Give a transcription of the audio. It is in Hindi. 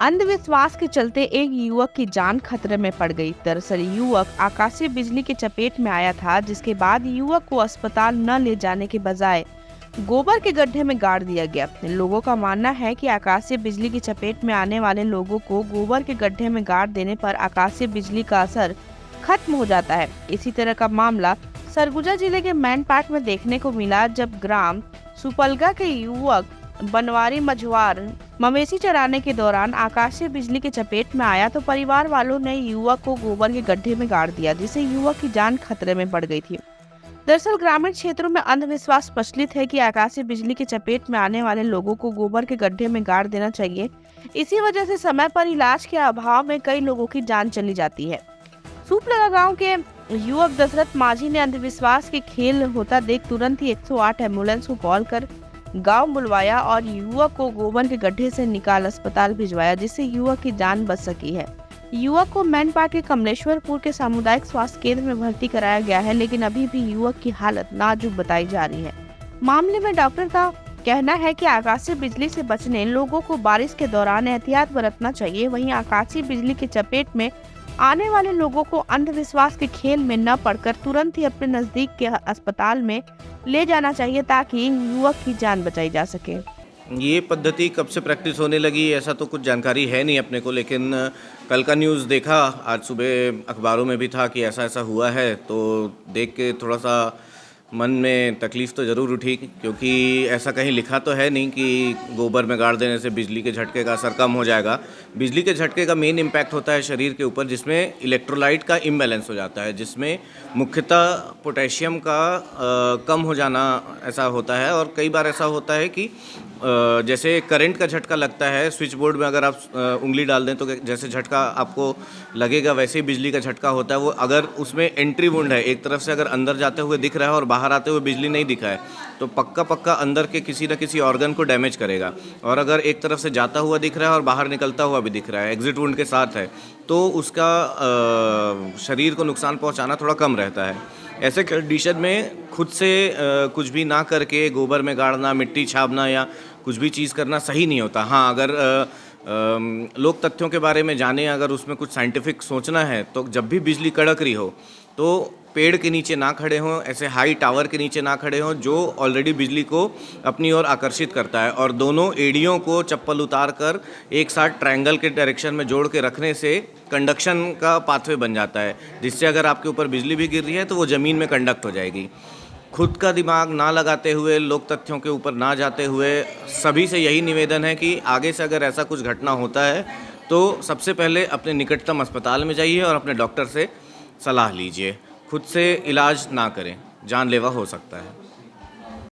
अंधविश्वास के चलते एक युवक की जान खतरे में पड़ गई। दरअसल युवक आकाशीय बिजली की चपेट में आया था, जिसके बाद युवक को अस्पताल न ले जाने के बजाय गोबर के गड्ढे में गाड़ दिया गया। लोगों का मानना है कि आकाशीय बिजली की चपेट में आने वाले लोगों को गोबर के गड्ढे में गाड़ देने पर आकाशीय बिजली का असर खत्म हो जाता है। इसी तरह का मामला सरगुजा जिले के मैनपाट में देखने को मिला, जब ग्राम सुपलगा के युवक बनवारी मझवार मवेशी चराने के दौरान आकाशीय बिजली की चपेट में आया तो परिवार वालों ने युवक को गोबर के गड्ढे में गाड़ दिया, जिससे युवक की जान खतरे में पड़ गई थी। दरअसल ग्रामीण क्षेत्रों में अंधविश्वास प्रचलित है कि आकाशीय बिजली की चपेट में आने वाले लोगों को गोबर के गड्ढे में गाड़ देना चाहिए। इसी वजह से समय पर इलाज के अभाव में कई लोगों की जान चली जाती है। सूपलगा गांव के युवक दशरथ माझी ने अंधविश्वास के खेल होता देख तुरंत ही 108 एम्बुलेंस को कॉल कर गांव बुलवाया और युवक को गोबर के गड्ढे से निकाल अस्पताल भिजवाया, जिससे युवक की जान बच सकी है। युवक को मैनपाट के कमलेश्वरपुर के सामुदायिक स्वास्थ्य केंद्र में भर्ती कराया गया है, लेकिन अभी भी युवक की हालत नाजुक बताई जा रही है। मामले में डॉक्टर का कहना है कि आकाशीय बिजली से बचने लोगों को बारिश के दौरान एहतियात बरतना चाहिए। वहीं आकाशीय बिजली की चपेट में आने वाले लोगों को अंधविश्वास के खेल में न पड़कर तुरंत ही अपने नजदीक के अस्पताल में ले जाना चाहिए, ताकि युवक की जान बचाई जा सके। ये पद्धति कब से प्रैक्टिस होने लगी ऐसा तो कुछ जानकारी है नहीं अपने को, लेकिन कल का न्यूज़ देखा, आज सुबह अखबारों में भी था कि ऐसा ऐसा हुआ है, तो देख के थोड़ा सा मन में तकलीफ़ तो ज़रूर उठी, क्योंकि ऐसा कहीं लिखा तो है नहीं कि गोबर में गाड़ देने से बिजली के झटके का असर कम हो जाएगा। बिजली के झटके का मेन इम्पैक्ट होता है शरीर के ऊपर, जिसमें इलेक्ट्रोलाइट का इम्बैलेंस हो जाता है, जिसमें मुख्यतः पोटेशियम का कम हो जाना ऐसा होता है। और कई बार ऐसा होता है कि जैसे करंट का झटका लगता है, स्विच बोर्ड में अगर आप उंगली डाल दें तो जैसे झटका आपको लगेगा, वैसे ही बिजली का झटका होता है। वो अगर उसमें एंट्री वुंड है, एक तरफ से अगर अंदर जाते हुए दिख रहा है और बाहर आते हुए बिजली नहीं दिखा है, तो पक्का अंदर के किसी न किसी ऑर्गन को डैमेज करेगा। और अगर एक तरफ से जाता हुआ दिख रहा है और बाहर निकलता हुआ भी दिख रहा है, एग्जिट वुंड के साथ है, तो उसका शरीर को नुकसान पहुंचाना थोड़ा कम रहता है। ऐसे कंडीशन में खुद से कुछ भी ना करके गोबर में गाड़ना, मिट्टी छापना या कुछ भी चीज़ करना सही नहीं होता। हाँ, अगर लोक तथ्यों के बारे में जाने, अगर उसमें कुछ साइंटिफिक सोचना है, तो जब भी बिजली कड़क रही हो तो पेड़ के नीचे ना खड़े हों, ऐसे हाई टावर के नीचे ना खड़े हों जो ऑलरेडी बिजली को अपनी ओर आकर्षित करता है। और दोनों एड़ियों को चप्पल उतार कर एक साथ ट्रायंगल के डायरेक्शन में जोड़ के रखने से कंडक्शन का पाथवे बन जाता है, जिससे अगर आपके ऊपर बिजली भी गिर रही है तो वो ज़मीन में कंडक्ट हो जाएगी। खुद का दिमाग ना लगाते हुए, लोक तथ्यों के ऊपर ना जाते हुए, सभी से यही निवेदन है कि आगे से अगर ऐसा कुछ घटना होता है तो सबसे पहले अपने निकटतम अस्पताल में जाइए और अपने डॉक्टर से सलाह लीजिए। खुद से इलाज ना करें, जानलेवा हो सकता है।